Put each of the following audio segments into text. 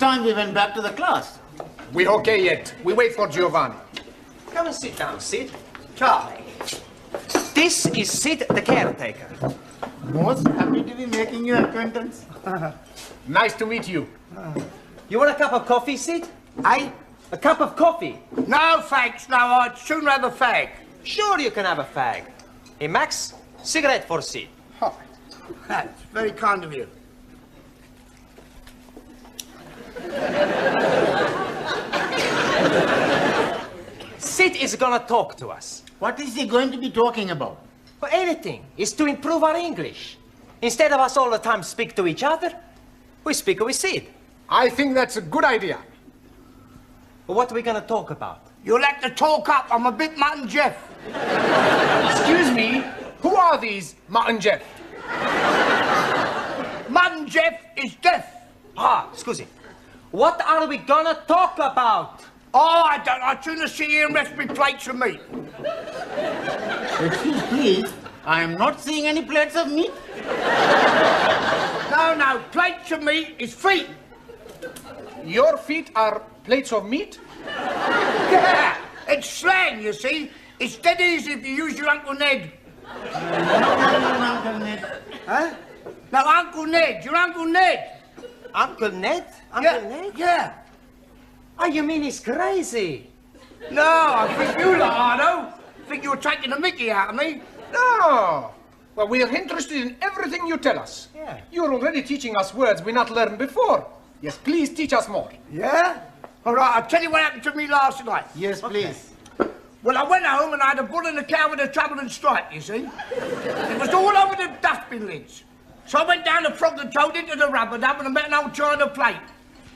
time we went back to the class. We're okay yet. We wait for Giovanni. Come and sit down, Sid. Charlie. This is Sid, the caretaker. Most happy to be making your acquaintance. Nice to meet you. You want a cup of coffee, Sid? I? A cup of coffee? No, thanks. No, I'd sooner have a fag. Sure you can have a fag. Hey, Max, cigarette for Sid. Oh, that's very kind of you. Sid is gonna talk to us. What is he going to be talking about? For anything. It's to improve our English. Instead of us all the time speak to each other, we speak with Sid. I think that's a good idea. But what are we gonna talk about? You'll have to talk up. I'm a bit Mutt and Jeff. Excuse me, who are these Mutt and Jeff? Mutt and Jeff is deaf. Ah, scusi. What are we gonna talk about? Oh, I don't. I'd sooner sit here and rest my plates of meat. Excuse please, I am not seeing any plates of meat. No, plates of meat is feet. Your feet are plates of meat? Yeah, it's slang, you see. It's dead easy if you use your Uncle Ned. Uncle Ned. Huh? No, Uncle Ned. Your Uncle Ned. Uncle Ned? Yeah, Ned? yeah. Oh, you mean he's crazy? No, I think you lot, Ardo. Think you're taking the mickey out of me? No. Well, we are interested in everything you tell us. Yeah. You're already teaching us words we not learned before. Yes, please teach us more. Yeah? All right, I'll tell you what happened to me last night. Yes, please. Well, I went home and I had a bull and a cow with a trouble and stripe, you see. It was all over the dustbin lids. So I went down the frog and toad into the rubber dump and I met an old china plate.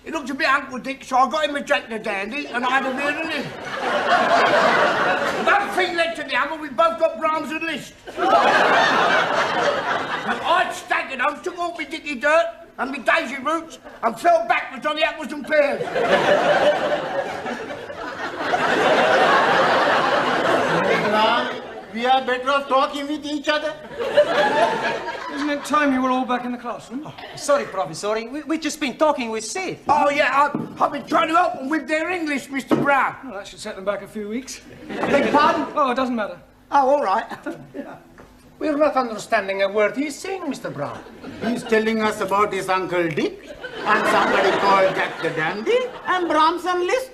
It looked a bit Uncle Dick, so I got him a Jack the Dandy and I had a beer and him. One thing led to the other, we both got Brahms and Liszt. I'd staggered home, took all my dicky dirt and my daisy roots and fell backwards on the apples and pears. We are better off talking with each other. Isn't it time you were all back in the classroom? Oh, sorry, Professor. We've just been talking with Sid. Oh, yeah, I've been trying to help them with their English, Mr. Brown. Well, that should set them back a few weeks. Beg pardon? Oh, it doesn't matter. Oh, all right. We're not understanding a word he's saying, Mr. Brown. He's telling us about his Uncle Dick and somebody called Jack the Dandy and Brahms and Liszt.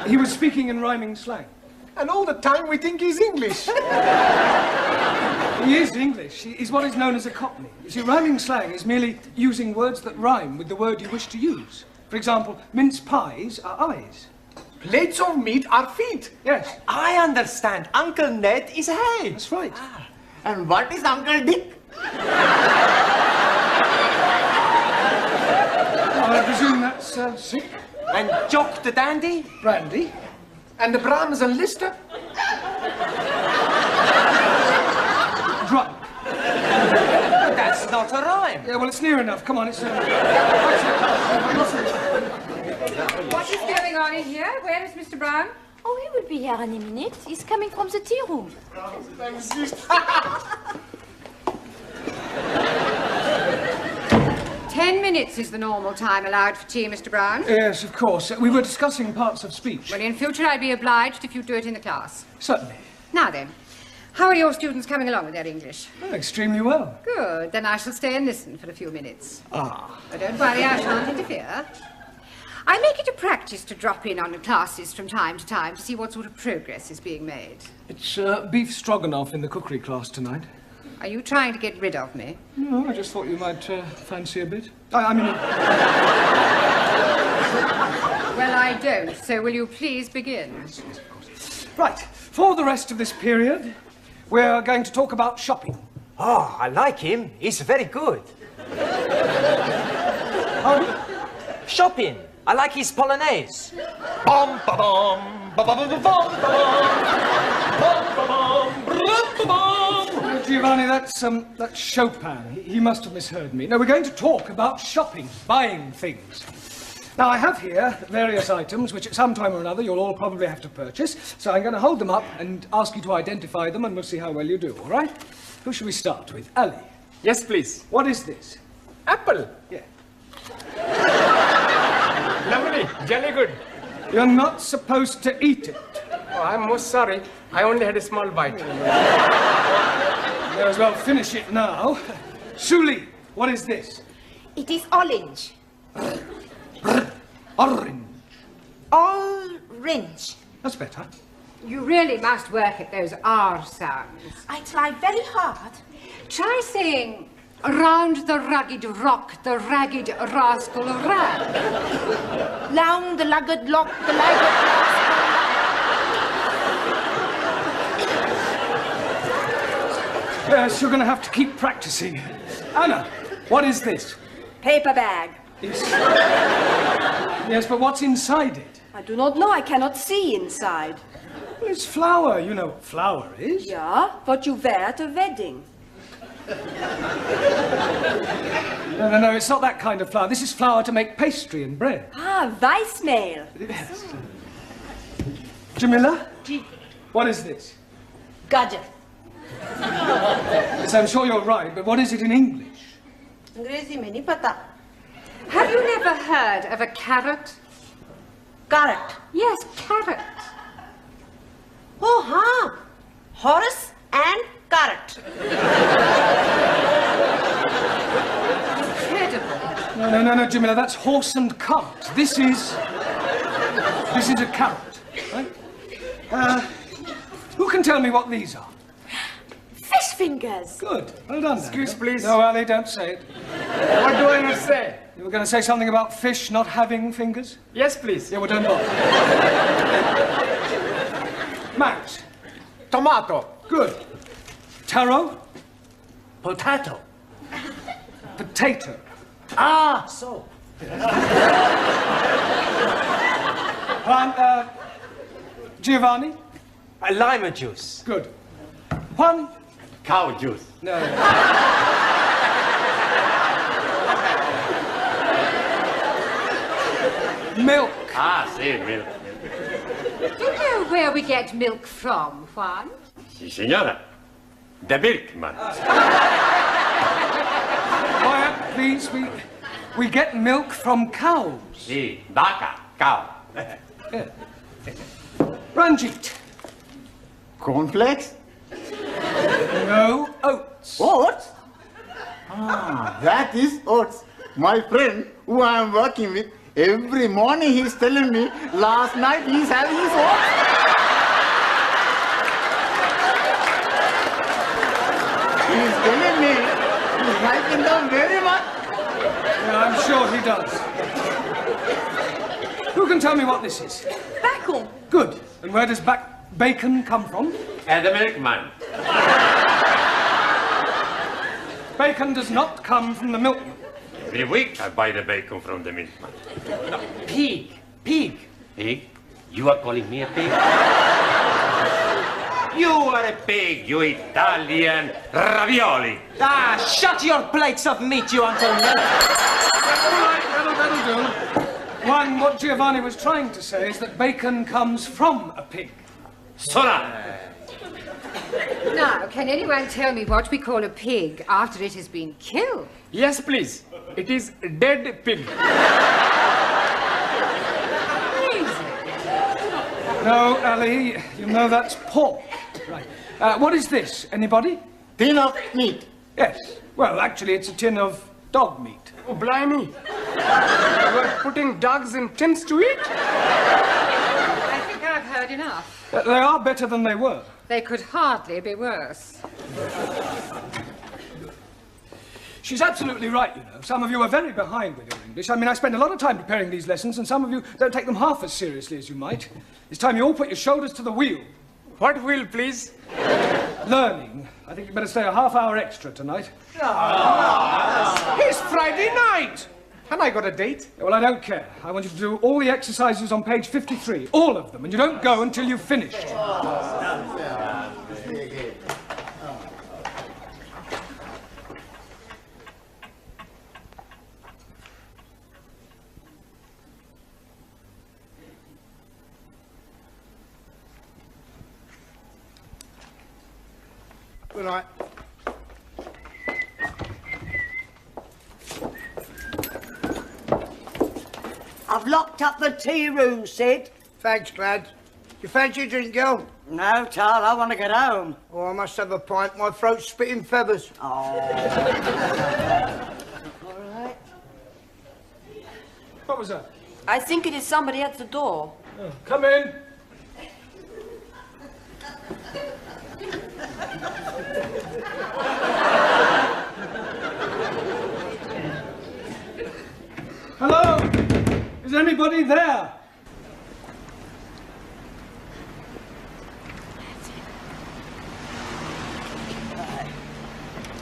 He was speaking in rhyming slang. And all the time we think he's English. He is English. He's what is known as a cockney. You see, rhyming slang is merely using words that rhyme with the word you wish to use. For example, mince pies are eyes. Plates of meat are feet. Yes, I understand. Uncle Ned is head. that's right. And what is Uncle Dick? I presume that's sick. And Jock the Dandy? Brandy. And the Brahms and Liszt? Drunk. That's not a rhyme. Yeah, well, it's near enough. Come on, it's... What is going on in here? Where is Mr. Brown? Oh, he will be here in a minute. He's coming from the tea room. 10 minutes is the normal time allowed for tea, Mr. Brown. Yes, of course. We were discussing parts of speech. Well, in future, I'd be obliged if you do it in the class. Certainly. Now then, how are your students coming along with their English? Oh, extremely well. Good. Then I shall stay and listen for a few minutes. Ah. But don't worry, I shan't interfere. I make it a practice to drop in on the classes from time to time to see what sort of progress is being made. It's beef stroganoff in the cookery class tonight. Are you trying to get rid of me? No, I just thought you might fancy a bit. I mean... Well, I don't, so will you please begin? Yes, of course. Right, for the rest of this period, we're going to talk about shopping. Oh, I like him. He's very good. Shopping. I like his polonaise. Bum ba bum ba ba ba ba bum Giovanni, that's Chopin. He must have misheard me. No, we're going to talk about shopping, buying things. Now, I have here various items which at some time or another you'll all probably have to purchase, so I'm going to hold them up and ask you to identify them and we'll see how well you do, all right? Who shall we start with? Ali. Yes, please. What is this? Apple. Yeah. Lovely, jolly good. You're not supposed to eat it. Oh, I'm most sorry. I only had a small bite. May as well finish it now. Suli, what is this? It is orange. Orange. Orange. That's better. You really must work at those R sounds. I try very hard. Try saying, round the rugged rock, the ragged rascal ran. Round the lugged lock, the lugged Yes, you're going to have to keep practicing. Anna, what is this? paper bag. Yes, but what's inside it? I do not know. I cannot see inside. Well, it's flour. You know what flour is. Yeah, what you wear at a wedding. No, it's not that kind of flour. This is flour to make pastry and bread. Ah, Weissmehl. Yes. Jamila, what is this? Gajer. Yes, I'm sure you're right, but what is it in English? अंग्रेजी में नहीं पता. Have you never heard of a carrot? Carrot. Yes, carrot. Oh, हाँ. Horse and carrot. Incredible. No, Jamila, that's horse and cart. This is a carrot, right? Who can tell me what these are? Fish fingers. Good. Well done. Excuse, Daniel. please. No, Ali, don't say it. What do I not say? You were going to say something about fish not having fingers? Yes, please. Yeah, well, don't bother. Max. Tomato. Good. Taro. Potato. Potato. Ah, so. Giovanni. Lime juice. Good. Juan. Cow juice. No. Milk. Ah, sí, milk. Do you know where we get milk from, Juan? Sí, señora. The milkman. Quiet, please. We get milk from cows. Sí, vaca, cow. Ranjit. Cornflakes? No, oats. Oats? Ah, that is oats. My friend, who I am working with, every morning he's telling me, last night he's having his oats. He's telling me he's liking them very much. Yeah, I'm sure he does. Who can tell me what this is? Bacon. Good. And where does bacon come from? And the milkman. Bacon does not come from the milkman. Every week I buy the bacon from the milkman. Pig. Pig. Pig? You are calling me a pig? You are a pig, you Italian ravioli. Ah, shut your plates of meat, you Uncle Ned. All right, that'll do. One, what Giovanni was trying to say is that bacon comes from a pig. Sola. Now, can anyone tell me what we call a pig after it has been killed? Yes, please. It is dead pig. No, Ali, you know that's pork. Right. What is this? Anybody? Tin of meat. Yes. Well, actually, it's a tin of dog meat. Oh, blimey. You are putting dogs in tins to eat? I think I've heard enough. They are better than they were. They could hardly be worse. She's absolutely right, you know. Some of you are very behind with your English. I mean, I spend a lot of time preparing these lessons, and some of you don't take them half as seriously as you might. It's time you all put your shoulders to the wheel. What will, please? Learning. I think you better stay a half hour extra tonight. It's Friday night. And I got a date. Well, I don't care. I want you to do all the exercises on page 53. All of them. And you don't go until you've finished. Good night. I've locked up the tea room, Sid. Thanks, lad. You fancy a drink, girl? No, Tal, I want to get home. Oh, I must have a pint. My throat's spitting feathers. Oh. All right. What was that? I think it is somebody at the door. Oh, come in. Hello? Is anybody there?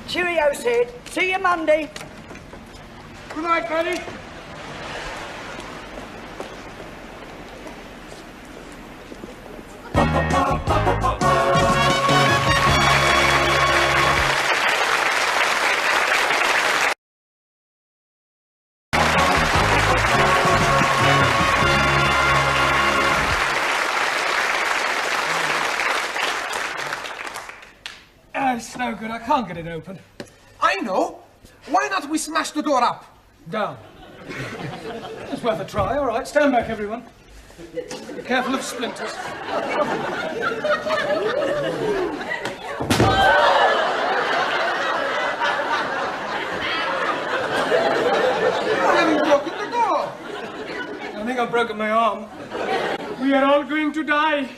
Cheerio, Sid. See you Monday. Good night, Granny. It's no good. I can't get it open. I know. Why not we smash the door up? Down. It's worth a try. All right, stand back, everyone. Be careful of splinters. You haven't broken the door. I think I've broken my arm. We are all going to die.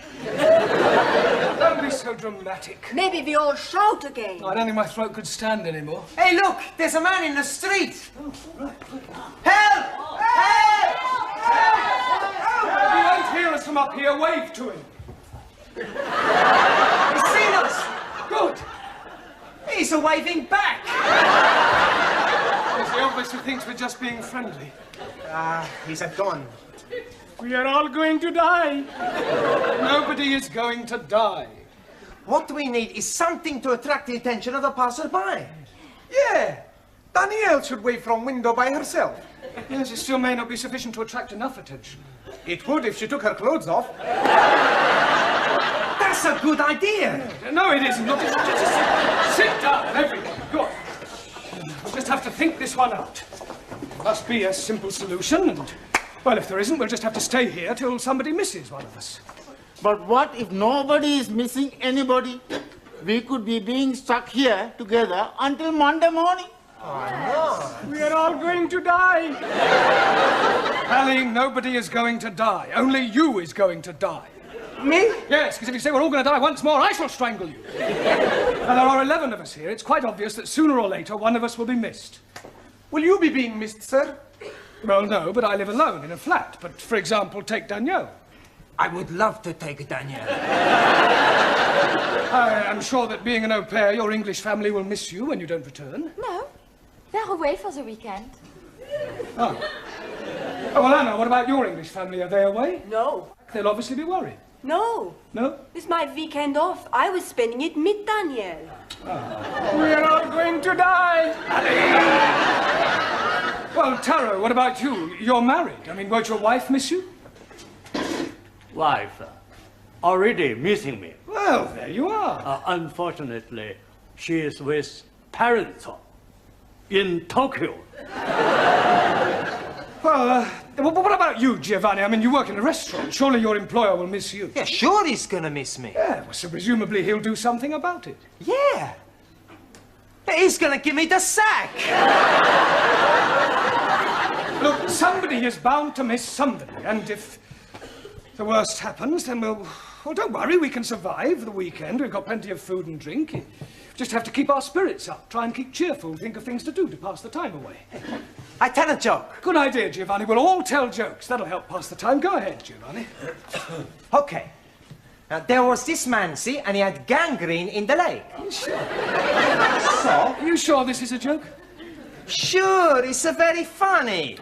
Don't be so dramatic. Maybe we all shout again. I don't think my throat could stand anymore. Hey, look, there's a man in the street. Right. Help! Help! If you won't hear us from up here, wave to him. He's seen us. Good. He's waving back. Yes, he obviously thinks we're just being friendly. He's a don. We are all going to die. Nobody is going to die. What we need is something to attract the attention of the passerby. Yeah. Danielle should wave from window by herself. Yes, it still may not be sufficient to attract enough attention. It would if she took her clothes off. That's a good idea. No, it isn't. Not just sit down, everyone. Good. We'll just have to think this one out. There must be a simple solution, and, well, if there isn't, we'll just have to stay here till somebody misses one of us. But what if nobody is missing anybody? We could be being stuck here together until Monday morning. We are all going to die. Hallie, nobody is going to die. Only you is going to die. Me? Yes, because if you say we're all going to die once more, I shall strangle you. Now, there are 11 of us here. It's quite obvious that sooner or later one of us will be missed. Will you be being missed, sir? Well, no, but I live alone in a flat. But, for example, take Danielle. I would love to take Danielle. I am sure that being an au pair, your English family will miss you when you don't return. No, they're away for the weekend. Oh. Oh, well, Anna, what about your English family? Are they away? No. They'll obviously be worried. No. No? It's my weekend off. I was spending it with Danielle. We are all going to die. Well, Taro, what about you? You're married. I mean, won't your wife miss you? Wife already missing me. Well, there you are. Unfortunately, she is with parents in Tokyo. Well, what about you, Giovanni? I mean, you work in a restaurant. Surely your employer will miss you. Yeah, sure he's gonna miss me. Yeah, well, so presumably he'll do something about it. Yeah. He's gonna give me the sack. Look, somebody is bound to miss somebody, and if the worst happens, then well, don't worry, we can survive the weekend. We've got plenty of food and drink. We just have to keep our spirits up, try and keep cheerful, think of things to do to pass the time away. I tell a joke. Good idea, Giovanni. We'll all tell jokes. That'll help pass the time. Go ahead, Giovanni. Okay. Now, there was this man, see, and he had gangrene in the leg. Sure. So? Are you sure this is a joke? Sure, it's a very funny.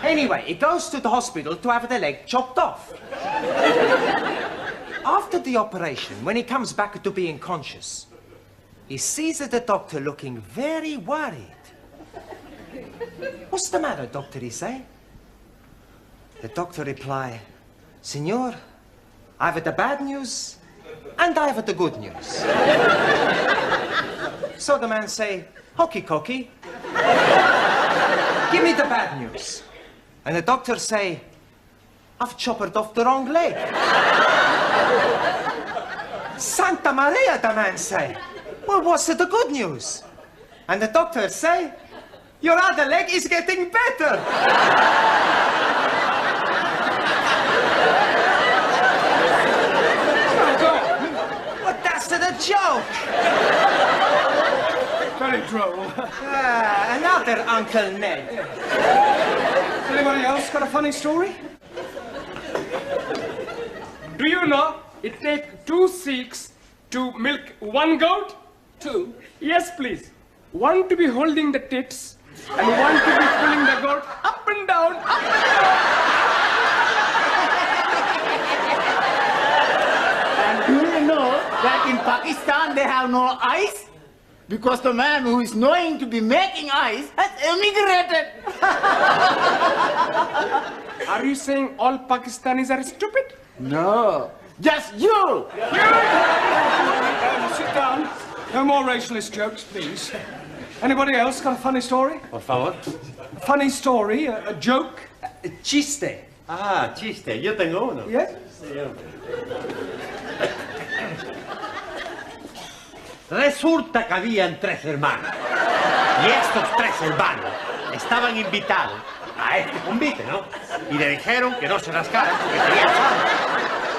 Anyway, he goes to the hospital to have the leg chopped off. After the operation, when he comes back to being conscious, he sees the doctor looking very worried. What's the matter, doctor, he say? The doctor reply, Signor, I have the bad news and I have the good news. So the man say, hockey cocky. Give me the bad news. And the doctor say, I've chopped off the wrong leg. Santa Maria, the man say. Well, what's the good news? And the doctor say, your other leg is getting better. But that's the joke. Very droll. Another Uncle Ned. Anybody else got a funny story? Do you know it takes 2 Sikhs to milk 1 goat? 2? Yes, please. 1 to be holding the tits and 1 to be pulling the goat up and down, up and down. And do you know that in Pakistan they have no eyes? Because the man who is knowing to be making eyes has emigrated. Are you saying all Pakistanis are stupid? No, just you. Sit down. No more racialist jokes, please. Anybody else got a funny story? Por favor. A funny story, a joke? Chiste. Ah, chiste. Yo tengo uno. Yes? Resulta que habían 3 hermanos. Y estos 3 hermanos estaban invitados a este convite, ¿no? Y le dijeron que no se rascaran porque tenía sarna.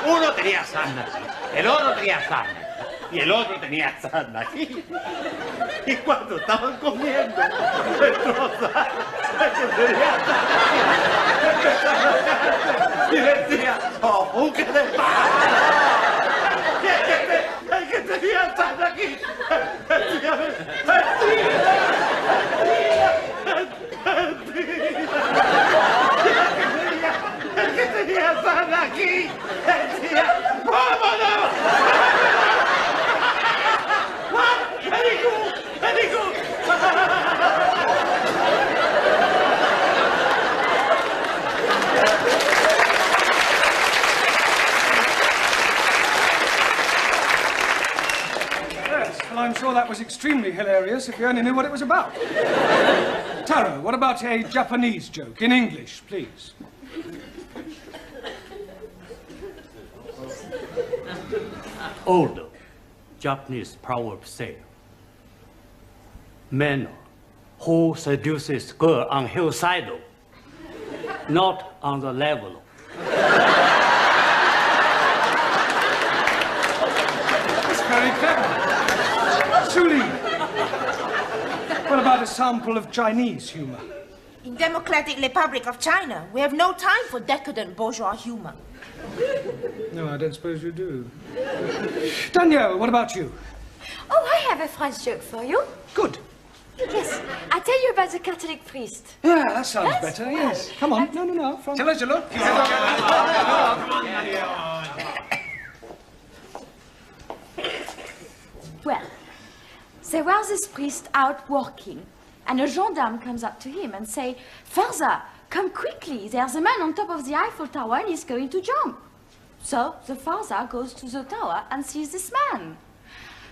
Uno tenía sarna aquí, el otro tenía sarna y el otro tenía sarna aquí. Y cuando estaban comiendo, entró sarna, y decía, ¡oh, qué de el que tenía sarna aquí! El que tenía sarna aquí decía, ¡vámonos! Very good, very good. Yes, well, I'm sure that was extremely hilarious if you only knew what it was about. Taro, what about a Japanese joke in English, please? Old Japanese proverb say, man who seduces girl on hillside, not on the level. That's very clever. Suli, what about a sample of Chinese humor? In Democratic Republic of China, we have no time for decadent bourgeois humor. No, I don't suppose you do. Danielle, what about you? Oh, I have a French joke for you. Good. Yes, I tell you about the Catholic priest. Yeah, that sounds Yes? better, yes. Come on. No. Chalo, chalo. Well, there was this priest out walking, and a gendarme comes up to him and say, "Father, come quickly, there's a man on top of the Eiffel Tower and he's going to jump." So the father goes to the tower and sees this man.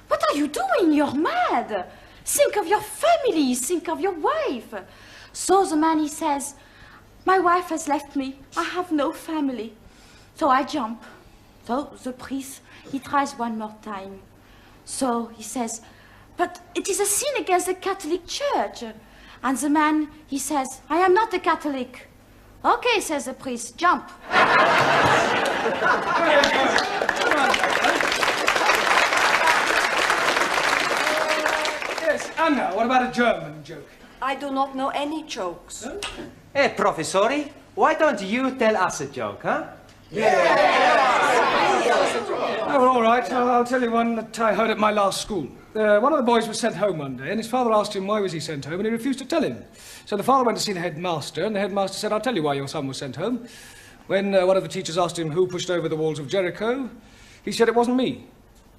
"What are you doing? You're mad. Think of your family, think of your wife." So the man, he says, "My wife has left me, I have no family." So I jump. So the priest, he tries one more time. So he says, "But it is a sin against the Catholic Church." And the man, he says, "I am not a Catholic." "Okay," says the priest, "jump." Yes, Anna, what about a German joke? I do not know any jokes. Huh? Hey, Professori, why don't you tell us a joke, huh? Oh, all right. I'll tell you one that I heard at my last school. One of the boys was sent home one day, and his father asked him why was he sent home, and he refused to tell him. So the father went to see the headmaster, and the headmaster said, "I'll tell you why your son was sent home." When one of the teachers asked him who pushed over the walls of Jericho, he said it wasn't me.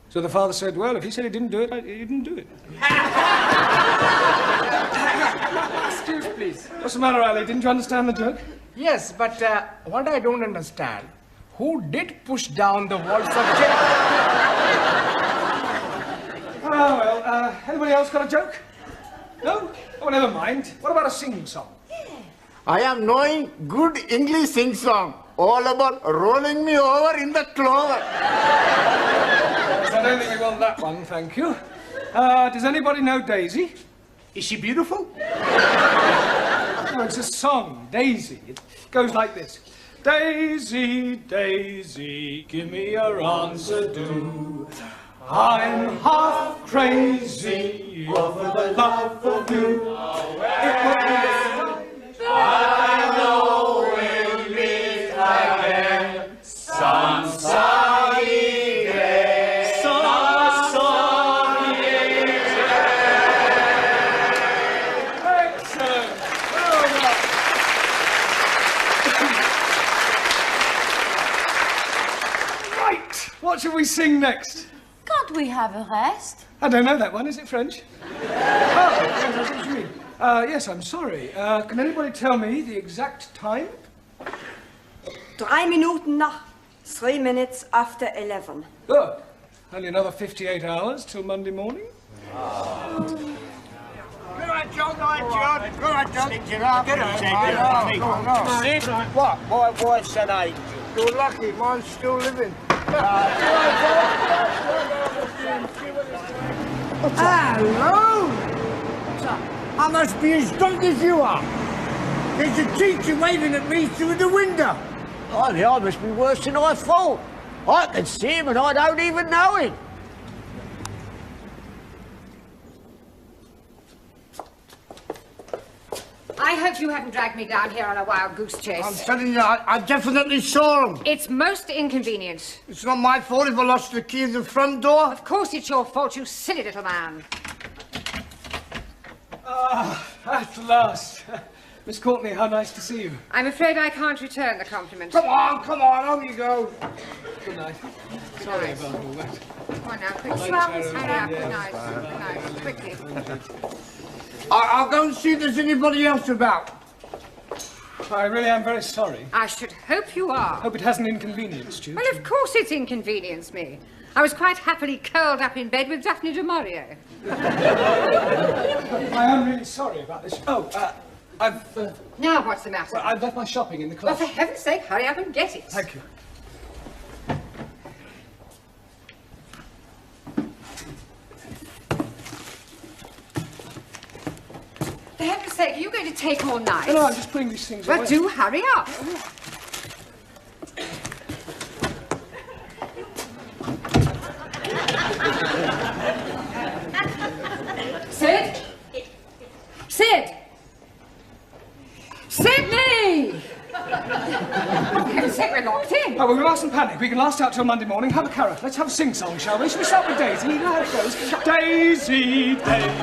So the father said, "Well, if he said he didn't do it, he didn't do it." Excuse, please. What's the matter, Ali? Didn't you understand the joke? Yes, but what I don't understand, who did push down the walls of Jericho? Ah, well, anybody else got a joke? No? Oh, never mind. What about a sing-song? Yes. I am knowing good English sing song. All about rolling me over in the clover. I don't think we want that one, thank you. Does anybody know Daisy? Is she beautiful? No, it's a song, Daisy. It goes like this. Daisy, Daisy, give me your answer, do. I'm half crazy over the love of you. I know we'll meet again some sunny day. Some sunny day. Excellent. Well done. Right. What shall we sing next? Can't we have a rest? I don't know that one. Is it French? Oh, yes, that's what you mean. Yes, I'm sorry. Can anybody tell me the exact time? 3 Minuten nach. 3 minutes after 11. Good. Only another 58 hours till Monday morning. Go on, John. Go on, John. Go on, John. Stick it up. Get on. What said I? You're lucky. Mine's still living. Hello! I must be as drunk as you are. There's a teacher waving at me through the window. Oh, I must be worse than I thought. I can see him and I don't even know him. I hope you haven't dragged me down here on a wild goose chase. I'm telling you, I definitely saw him. It's most inconvenient. It's not my fault if I lost the key of the front door. Of course it's your fault, you silly little man. Ah, at last. Miss Courtney, how nice to see you. I'm afraid I can't return the compliment. Come on, home you go. Good night. Sorry about all that. Come on now, quickly. Hurry up. Good night. Good night. Quickly. I'll go and see if there's anybody else about. I really am very sorry. I should hope you are. Hope it hasn't inconvenienced you. Well, of course it's inconvenienced me. I was quite happily curled up in bed with Daphne de Maurier. I am really sorry about this. Oh, I've... Now what's the matter? Well, I've left my shopping in the Well, closet. for heaven's sake, hurry up and get it. Thank you. For heaven's sake, are you going to take all night? No, I'm just putting these things Well, away. do hurry up. Sid? Sid! Sydney! For heaven's sake, we're locked in. Oh, well, we mustn't panic. We can last out till Monday morning. Have a carrot. Let's have a sing-song, shall we? Shall we start with Daisy? You know how it goes. Daisy, Daisy.